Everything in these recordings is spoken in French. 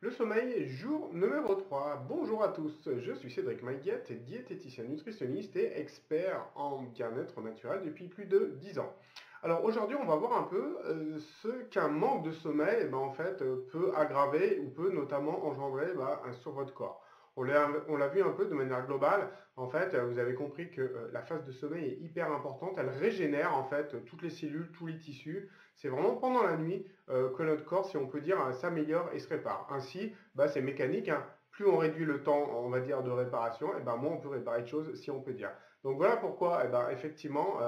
Le sommeil, jour numéro 3. Bonjour à tous, je suis Cédric Maiguette, diététicien nutritionniste et expert en bien-être naturel depuis plus de 10 ans. Alors aujourd'hui, on va voir un peu ce qu'un manque de sommeil peut aggraver ou peut notamment engendrer sur votre corps. On l'a vu un peu de manière globale. En fait, vous avez compris que la phase de sommeil est hyper importante. Elle régénère en fait toutes les cellules, tous les tissus. C'est vraiment pendant la nuit que notre corps, si on peut dire, s'améliore et se répare. Ainsi, c'est mécanique, hein. Plus on réduit le temps, on va dire, de réparation, et moins on peut réparer de choses, si on peut dire. Donc voilà pourquoi, effectivement,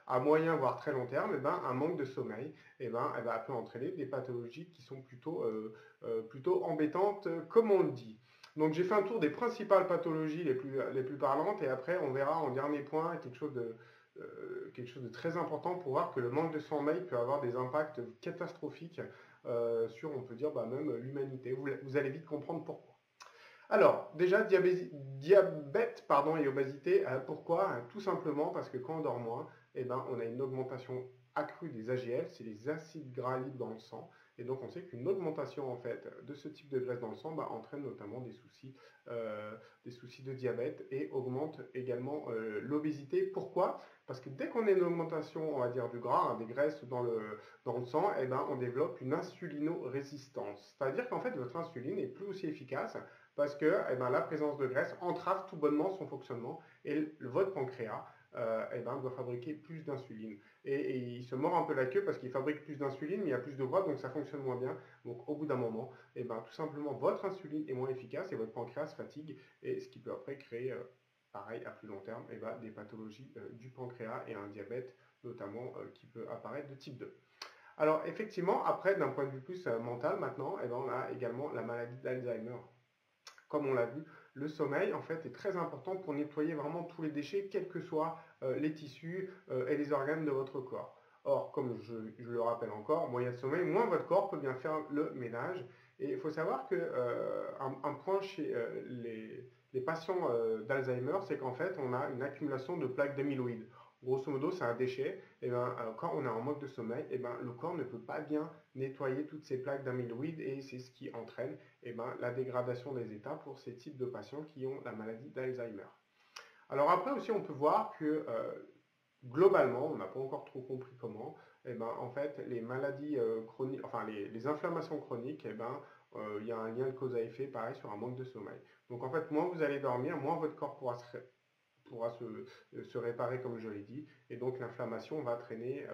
à moyen voire très long terme, un manque de sommeil, peut entraîner des pathologies qui sont plutôt embêtantes, comme on le dit. Donc j'ai fait un tour des principales pathologies les plus parlantes, et après on verra en dernier point quelque chose de très important pour voir que le manque de sommeil peut avoir des impacts catastrophiques sur, on peut dire, même l'humanité. Vous allez vite comprendre pourquoi. Alors, déjà, diabète et obésité, pourquoi? Tout simplement parce que quand on dort moins, on a une augmentation accrue des AGL, c'est les acides gras libres dans le sang. Et donc, on sait qu'une augmentation en fait de ce type de graisse dans le sang entraîne notamment des soucis de diabète et augmente également l'obésité. Pourquoi? Parce que dès qu'on a une augmentation, on va dire, du gras, hein, des graisses dans le sang, on développe une insulinorésistance. C'est-à-dire qu'en fait, votre insuline n'est plus aussi efficace parce que la présence de graisse entrave tout bonnement son fonctionnement et votre pancréas doit fabriquer plus d'insuline. Et il se mord un peu la queue parce qu'il fabrique plus d'insuline, mais il y a plus de gras, donc ça fonctionne moins bien. Donc au bout d'un moment, tout simplement, votre insuline est moins efficace et votre pancréas fatigue, et ce qui peut après créer, pareil, à plus long terme, des pathologies du pancréas et un diabète notamment qui peut apparaître de type 2. Alors effectivement, après, d'un point de vue plus mental maintenant, on a également la maladie d'Alzheimer. Comme on l'a vu, le sommeil en fait est très important pour nettoyer vraiment tous les déchets, quels que soient les tissus et les organes de votre corps. Or, comme je le rappelle encore, moins il y a de sommeil, moins votre corps peut bien faire le ménage. Et il faut savoir que un point chez les patients d'Alzheimer, c'est qu'en fait, on a une accumulation de plaques d'amyloïdes. Grosso modo, c'est un déchet. Et quand on est en manque de sommeil, le corps ne peut pas bien nettoyer toutes ces plaques d'amyloïdes, et c'est ce qui entraîne la dégradation des états pour ces types de patients qui ont la maladie d'Alzheimer. Alors après aussi, on peut voir que globalement, on n'a pas encore trop compris comment, en fait, les maladies chroniques, enfin les inflammations chroniques, il y a un lien de cause à effet, pareil, sur un manque de sommeil. Donc en fait, moins vous allez dormir, moins votre corps pourra se réparer, comme je l'ai dit, et donc l'inflammation va traîner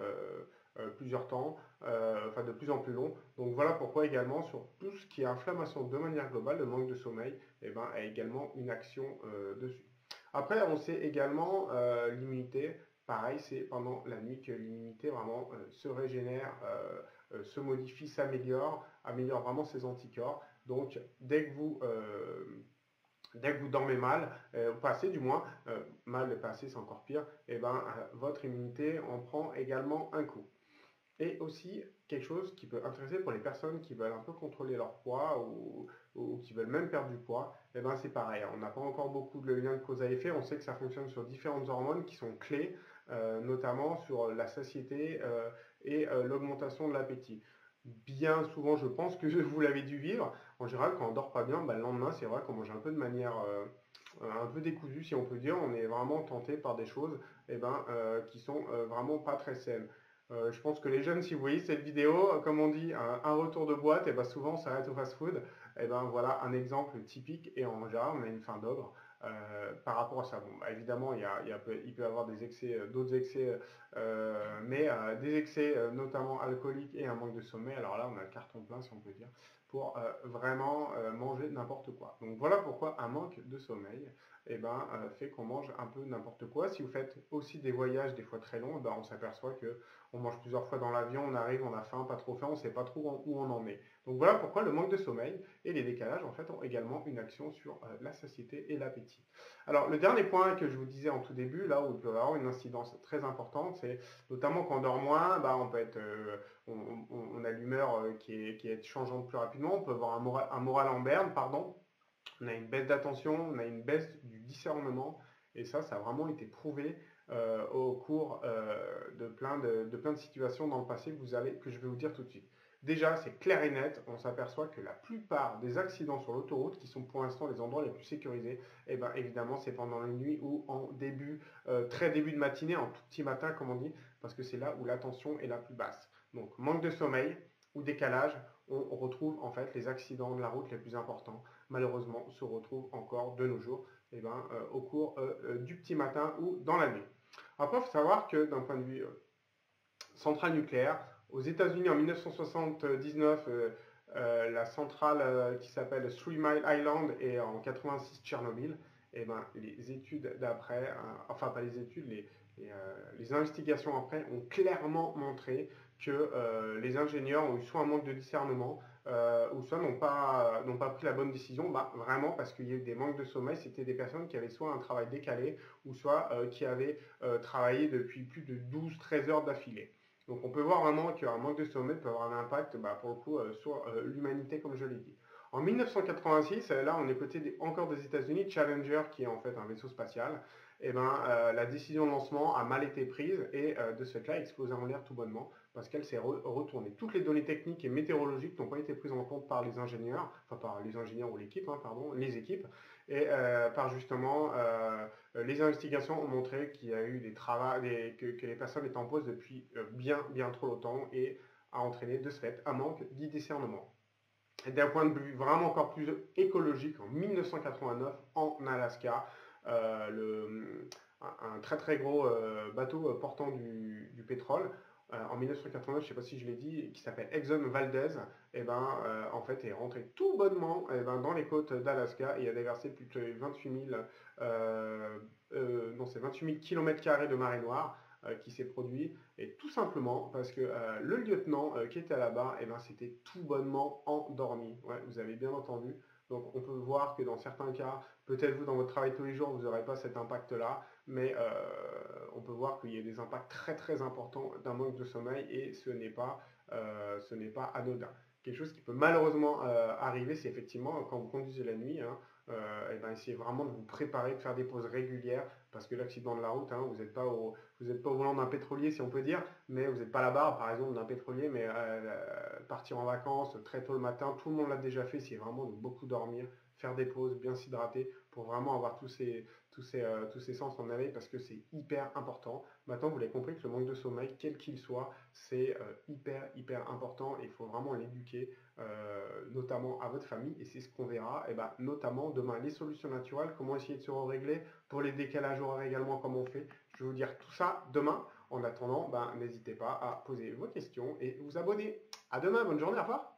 plusieurs temps, de plus en plus long. Donc voilà pourquoi également sur tout ce qui est inflammation de manière globale, le manque de sommeil a également une action dessus. Après, on sait également l'immunité. Pareil, c'est pendant la nuit que l'immunité vraiment se régénère, se modifie, améliore vraiment ses anticorps. Donc, dès que vous dormez mal, pas assez du moins, mal et pas assez c'est encore pire, votre immunité en prend également un coup. Et aussi, quelque chose qui peut intéresser pour les personnes qui veulent un peu contrôler leur poids ou qui veulent même perdre du poids, c'est pareil. On n'a pas encore beaucoup de liens de cause à effet. On sait que ça fonctionne sur différentes hormones qui sont clés, notamment sur la satiété et l'augmentation de l'appétit. Bien souvent, je pense que vous l'avez dû vivre. En général, quand on dort pas bien, le lendemain, c'est vrai qu'on mange un peu de manière un peu décousue, si on peut dire. On est vraiment tenté par des choses qui sont vraiment pas très saines. Je pense que les jeunes, si vous voyez cette vidéo, comme on dit, un retour de boîte, souvent ça arrête au fast-food. Voilà un exemple typique, et en général, on a une faim d'ogre par rapport à ça. Bon, évidemment, il peut y avoir des excès, d'autres excès, mais des excès notamment alcooliques et un manque de sommeil. Alors là, on a le carton plein, si on peut dire, pour vraiment manger n'importe quoi. Donc voilà pourquoi un manque de sommeil fait qu'on mange un peu n'importe quoi. Si vous faites aussi des voyages des fois très longs, on s'aperçoit que on mange plusieurs fois dans l'avion, on arrive, on a faim, pas trop faim, on ne sait pas trop où on en est. Donc voilà pourquoi le manque de sommeil et les décalages en fait ont également une action sur la satiété et l'appétit. Alors le dernier point que je vous disais en tout début, là où il peut y avoir une incidence très importante, c'est notamment quand on dort moins, on peut être, on a l'humeur qui est changeante plus rapidement, on peut avoir un moral en berne, pardon. On a une baisse d'attention, on a une baisse du discernement, et ça a vraiment été prouvé au cours de plein de situations dans le passé que je vais vous dire tout de suite. Déjà, c'est clair et net, on s'aperçoit que la plupart des accidents sur l'autoroute, qui sont pour l'instant les endroits les plus sécurisés, eh ben, évidemment, c'est pendant la nuit ou en début, très début de matinée, en tout petit matin, comme on dit, parce que c'est là où la tension est la plus basse. Donc, manque de sommeil ou décalage, on retrouve en fait les accidents de la route les plus importants, malheureusement, se retrouvent encore de nos jours eh ben, au cours du petit matin ou dans la nuit. Après, il faut savoir que d'un point de vue centrale nucléaire. Aux États-Unis, en 1979, la centrale qui s'appelle Three Mile Island et en 86 Tchernobyl. Et ben, les études d'après, enfin pas les études, les investigations après ont clairement montré que les ingénieurs ont eu soit un manque de discernement, ou soit n'ont pas pris la bonne décision, bah, vraiment parce qu'il y a eu des manques de sommeil, c'était des personnes qui avaient soit un travail décalé, ou soit qui avaient travaillé depuis plus de 12-13 heures d'affilée. Donc on peut voir vraiment qu'un manque de sommeil peut avoir un impact bah, pour le coup sur l'humanité comme je l'ai dit. En 1986, là on est côté encore des États-Unis, Challenger qui est en fait un vaisseau spatial, et ben, la décision de lancement a mal été prise et de ce fait-là explosé en l'air tout bonnement parce qu'elle s'est retournée. Toutes les données techniques et météorologiques n'ont pas été prises en compte par les ingénieurs, enfin par les ingénieurs ou l'équipe, hein, pardon, les équipes, et par justement les investigations ont montré qu'il y a eu des travaux, que les personnes étaient en pause depuis bien trop longtemps et a entraîné de ce fait un manque d'y discernement. Et d'un point de vue vraiment encore plus écologique, en 1989, en Alaska, un très gros bateau portant du pétrole, en 1989, je ne sais pas si je l'ai dit, qui s'appelle Exxon Valdez, et ben, en fait, est rentré tout bonnement ben, dans les côtes d'Alaska et a déversé plus de 28 000, non, c'est 28 000 km² de marée noire qui s'est produit, et tout simplement parce que le lieutenant qui était là-bas, eh ben, s'était tout bonnement endormi. Ouais, vous avez bien entendu. Donc on peut voir que dans certains cas, peut-être vous dans votre travail tous les jours, vous n'aurez pas cet impact-là, mais on peut voir qu'il y a des impacts très importants d'un manque de sommeil et ce n'est pas anodin. Quelque chose qui peut malheureusement arriver, c'est effectivement quand vous conduisez la nuit, hein, et ben essayez vraiment de vous préparer, de faire des pauses régulières, parce que l'accident de la route, hein, vous n'êtes pas au volant d'un pétrolier si on peut dire, mais vous n'êtes pas à la barre par exemple d'un pétrolier, mais partir en vacances très tôt le matin, tout le monde l'a déjà fait, c'est vraiment de beaucoup dormir, faire des pauses, bien s'hydrater, pour vraiment avoir tous ces sens en éveil, parce que c'est hyper important. Maintenant vous l'avez compris que le manque de sommeil, quel qu'il soit, c'est hyper important et il faut vraiment l'éduquer, notamment à votre famille, et c'est ce qu'on verra, et ben, notamment demain, les solutions naturelles, comment essayer de se régler pour les décalages horaires également, comment on fait. Je vais vous dire tout ça demain. En attendant, ben, n'hésitez pas à poser vos questions et vous abonner. À demain, bonne journée, au revoir.